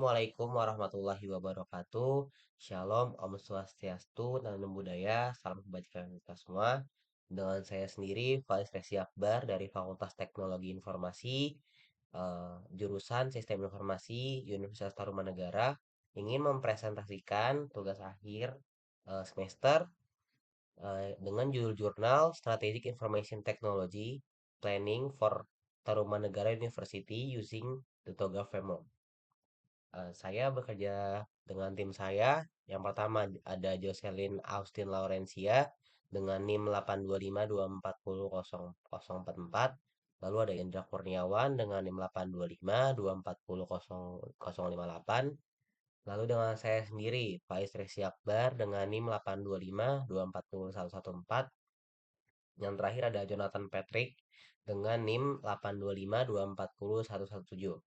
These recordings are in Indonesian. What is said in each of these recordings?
Assalamualaikum warahmatullahi wabarakatuh. Shalom, Om Swastiastu, Namo Buddhaya, salam kebajikan kita semua. Dengan saya sendiri, Faiz Resi Akbar dari Fakultas Teknologi Informasi, jurusan Sistem Informasi Universitas Tarumanegara, ingin mempresentasikan tugas akhir semester dengan judul jurnal Strategic Information Technology Planning for Tarumanegara University using the TOGA Framework. Saya bekerja dengan tim saya. Yang pertama ada Jocelyn Austin Laurencia dengan NIM 825240044. Lalu ada Indra Kurniawan dengan NIM 825240058. Lalu dengan saya sendiri, Faiz Resi Akbar dengan NIM 825240114. Yang terakhir ada Jonathan Patrick dengan NIM 825240117.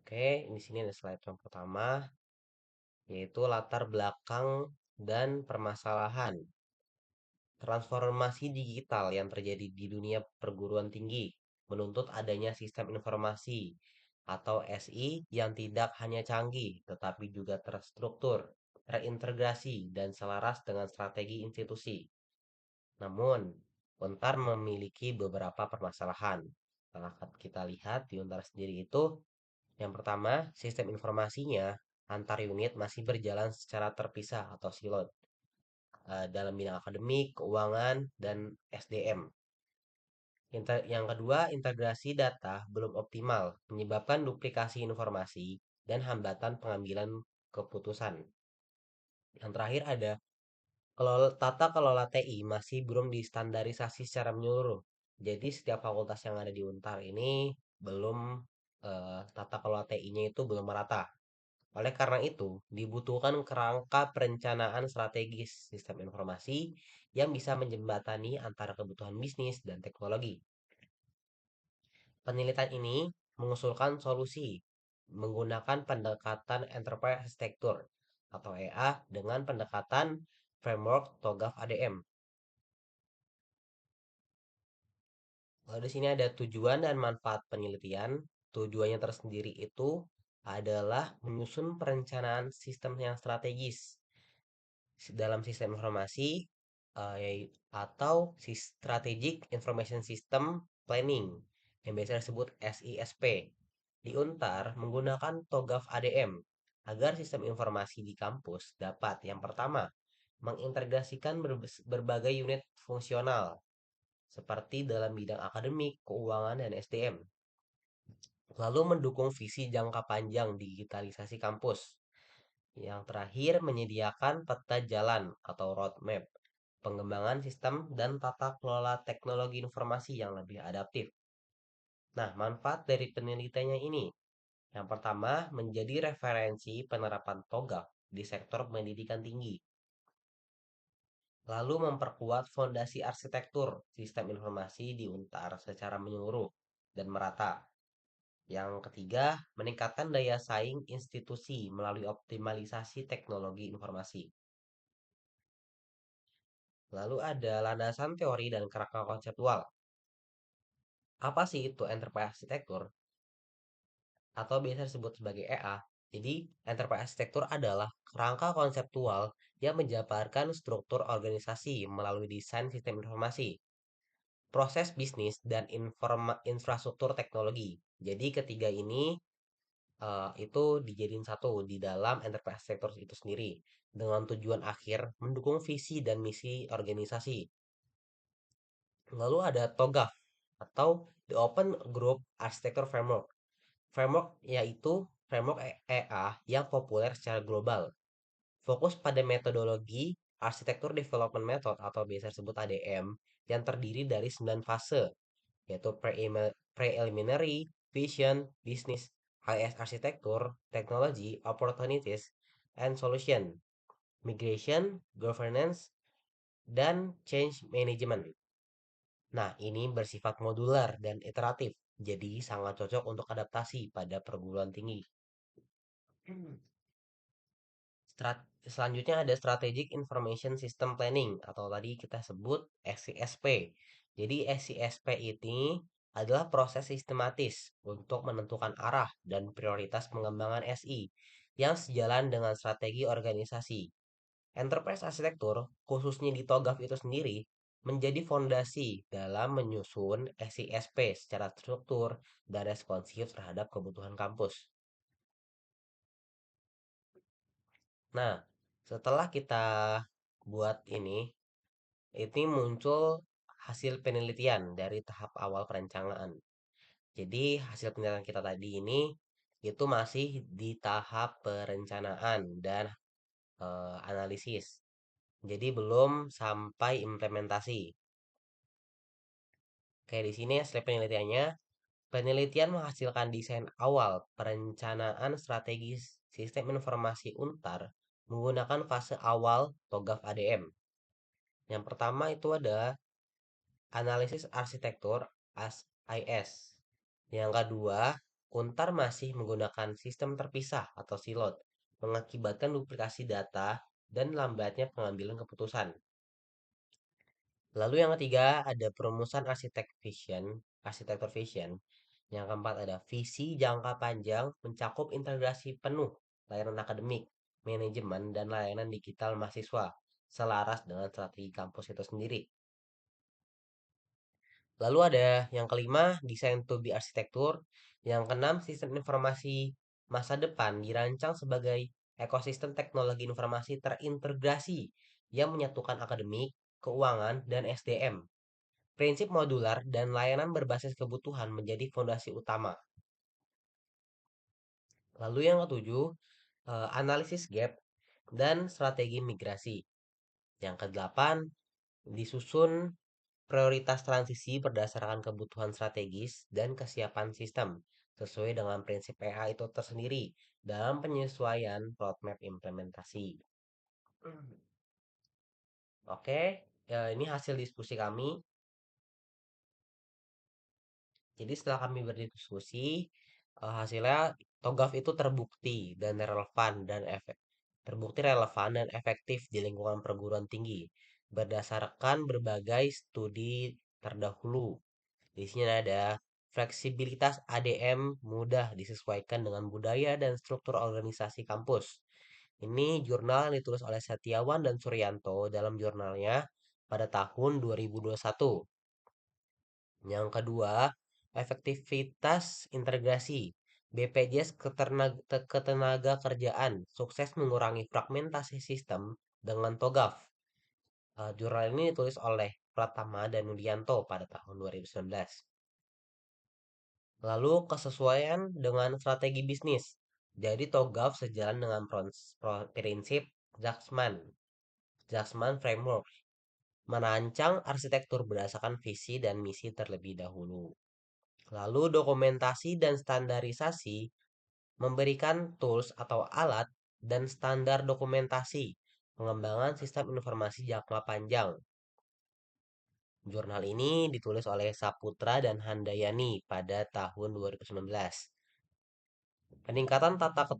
Oke, di sini ada slide yang pertama, yaitu latar belakang dan permasalahan transformasi digital yang terjadi di dunia perguruan tinggi menuntut adanya sistem informasi atau SI yang tidak hanya canggih tetapi juga terstruktur, terintegrasi dan selaras dengan strategi institusi. Namun, Untar memiliki beberapa permasalahan. Setelah kita lihat di Untar sendiri itu, yang pertama, sistem informasinya antar unit masih berjalan secara terpisah atau silot dalam bidang akademik, keuangan, dan SDM. Yang kedua, integrasi data belum optimal, menyebabkan duplikasi informasi dan hambatan pengambilan keputusan. Yang terakhir ada tata kelola TI masih belum distandarisasi secara menyeluruh. Jadi setiap fakultas yang ada di Untar ini belum tata kelola TI-nya itu belum merata. Oleh karena itu, dibutuhkan kerangka perencanaan strategis sistem informasi yang bisa menjembatani antara kebutuhan bisnis dan teknologi. Penelitian ini mengusulkan solusi menggunakan pendekatan Enterprise Architecture atau EA dengan pendekatan Framework TOGAF ADM. Lalu di sini ada tujuan dan manfaat penelitian. Tujuannya tersendiri itu adalah menyusun perencanaan sistem yang strategis dalam sistem informasi atau Strategic Information System Planning yang biasa disebut SISP. Di Untar menggunakan TOGAF ADM agar sistem informasi di kampus dapat yang pertama mengintegrasikan berbagai unit fungsional seperti dalam bidang akademik, keuangan, dan SDM. Lalu mendukung visi jangka panjang digitalisasi kampus. Yang terakhir, menyediakan peta jalan atau roadmap, pengembangan sistem dan tata kelola teknologi informasi yang lebih adaptif. Nah, manfaat dari penelitiannya ini. Yang pertama, menjadi referensi penerapan TOGAF di sektor pendidikan tinggi. Lalu memperkuat fondasi arsitektur sistem informasi di Untar secara menyeluruh dan merata. Yang ketiga, meningkatkan daya saing institusi melalui optimalisasi teknologi informasi. Lalu ada landasan teori dan kerangka konseptual. Apa sih itu enterprise architecture atau biasa disebut sebagai EA? Jadi, enterprise architecture adalah kerangka konseptual yang menjabarkan struktur organisasi melalui desain sistem informasi, proses bisnis, dan infrastruktur teknologi. Jadi, ketiga ini itu dijadiin satu di dalam enterprise architecture itu sendiri dengan tujuan akhir mendukung visi dan misi organisasi. Lalu ada TOGAF atau The Open Group Architecture Framework. Framework yaitu framework EA yang populer secara global. Fokus pada metodologi Architecture Development Method atau biasa disebut ADM yang terdiri dari 9 fase, yaitu preliminary, vision, business, IS architecture, technology, opportunities, and solution, migration, governance, dan change management. Nah, ini bersifat modular dan iteratif, jadi sangat cocok untuk adaptasi pada perguruan tinggi. Selanjutnya ada Strategic Information System Planning atau tadi kita sebut SISP. Jadi SISP ini adalah proses sistematis untuk menentukan arah dan prioritas pengembangan SI yang sejalan dengan strategi organisasi. Enterprise arsitektur, khususnya di TOGAF itu sendiri, menjadi fondasi dalam menyusun SISP secara struktur dan responsif terhadap kebutuhan kampus. Nah, setelah kita buat ini muncul hasil penelitian dari tahap awal perencanaan. Jadi, hasil penelitian kita tadi ini itu masih di tahap perencanaan dan analisis. Jadi belum sampai implementasi. Kayak di sini hasil penelitiannya, penelitian menghasilkan desain awal perencanaan strategis sistem informasi Untar menggunakan fase awal TOGAF ADM. Yang pertama itu ada analisis arsitektur ASIS. Yang kedua, Untar masih menggunakan sistem terpisah atau silot, mengakibatkan duplikasi data dan lambatnya pengambilan keputusan. Lalu yang ketiga ada perumusan arsitektur vision. Yang keempat ada visi jangka panjang mencakup integrasi penuh layanan akademik, manajemen, dan layanan digital mahasiswa selaras dengan strategi kampus itu sendiri. Lalu ada yang kelima, desain to be arsitektur. Yang keenam, sistem informasi masa depan dirancang sebagai ekosistem teknologi informasi terintegrasi yang menyatukan akademik, keuangan, dan SDM. Prinsip modular dan layanan berbasis kebutuhan menjadi fondasi utama. Lalu yang ketujuh, analisis gap dan strategi migrasi. Yang kedelapan, disusun prioritas transisi berdasarkan kebutuhan strategis dan kesiapan sistem sesuai dengan prinsip PA itu tersendiri dalam penyesuaian roadmap implementasi. Oke, ini hasil diskusi kami. Jadi setelah kami berdiskusi, hasilnya TOGAF itu terbukti relevan dan efektif di lingkungan perguruan tinggi berdasarkan berbagai studi terdahulu. Di sini ada fleksibilitas ADM mudah disesuaikan dengan budaya dan struktur organisasi kampus. Ini jurnal yang ditulis oleh Setiawan dan Suryanto dalam jurnalnya pada tahun 2021. Yang kedua, efektivitas integrasi. BPJS ketenaga kerjaan sukses mengurangi fragmentasi sistem dengan TOGAF. Jurnal ini ditulis oleh Pratama dan Nulianto pada tahun 2019. Lalu kesesuaian dengan strategi bisnis. Jadi TOGAF sejalan dengan prinsip Jacksman, Jacksman Framework, merancang arsitektur berdasarkan visi dan misi terlebih dahulu. Lalu dokumentasi dan standarisasi memberikan tools atau alat dan standar dokumentasi pengembangan sistem informasi jangka panjang. Jurnal ini ditulis oleh Saputra dan Handayani pada tahun 2019. Peningkatan tata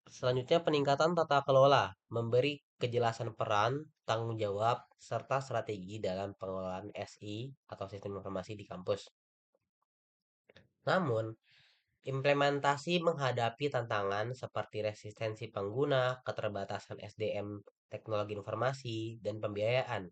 Selanjutnya peningkatan tata kelola, memberi kejelasan peran, tanggung jawab, serta strategi dalam pengelolaan SI atau sistem informasi di kampus. Namun, implementasi menghadapi tantangan seperti resistensi pengguna, keterbatasan SDM, teknologi informasi, dan pembiayaan.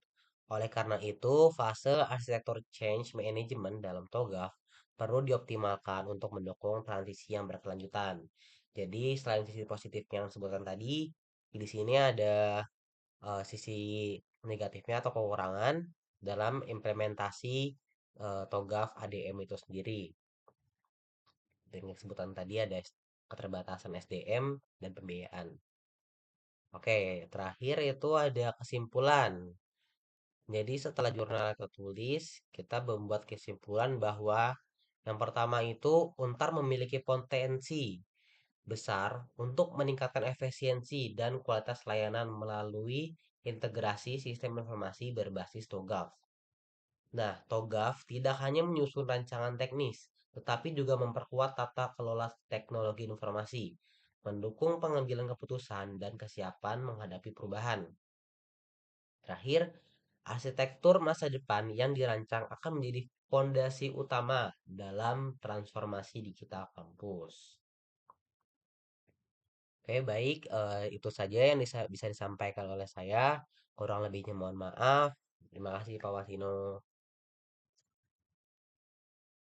Oleh karena itu, fase arsitektur change management dalam TOGAF perlu dioptimalkan untuk mendukung transisi yang berkelanjutan. Jadi, selain sisi positif yang disebutkan tadi, di sini ada sisi negatifnya atau kekurangan dalam implementasi TOGAF ADM itu sendiri. Dengan sebutan tadi ada keterbatasan SDM dan pembiayaan. Oke, terakhir itu ada kesimpulan. Jadi setelah jurnal tertulis, kita membuat kesimpulan bahwa yang pertama itu Untar memiliki potensi besar untuk meningkatkan efisiensi dan kualitas layanan melalui integrasi sistem informasi berbasis TOGAF. Nah, TOGAF tidak hanya menyusun rancangan teknis, tetapi juga memperkuat tata kelola teknologi informasi, mendukung pengambilan keputusan dan kesiapan menghadapi perubahan. Terakhir, Arsitektur masa depan yang dirancang akan menjadi fondasi utama dalam transformasi digital kampus. Oke, baik. Itu saja yang bisa disampaikan oleh saya. Kurang lebihnya mohon maaf. Terima kasih, Pak Wasino.